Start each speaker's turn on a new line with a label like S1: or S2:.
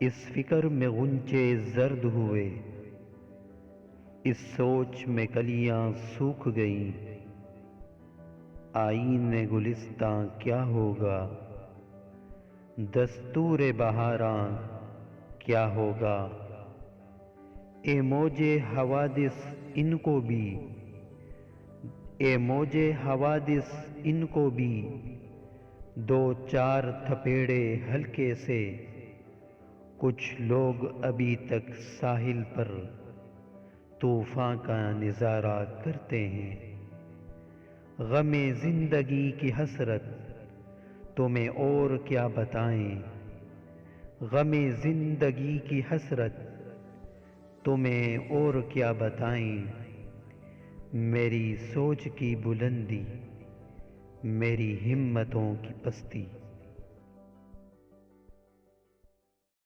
S1: اس فکر میں غنچے زرد ہوئے، اس سوچ میں کلیاں سوکھ گئیں، آئین گلستاں کیا ہوگا، دستور بہاراں کیا ہوگا۔ اے موجے حوادث ان کو بھی، اے موجے حوادث ان کو بھی، دو چار تھپیڑے ہلکے سے، کچھ لوگ ابھی تک ساحل پر طوفاں کا نظارہ کرتے ہیں۔ غم زندگی کی حسرت تمہیں اور کیا بتائیں، غم زندگی کی حسرت تمہیں اور کیا بتائیں، میری سوچ کی بلندی، میری ہمتوں کی پستی۔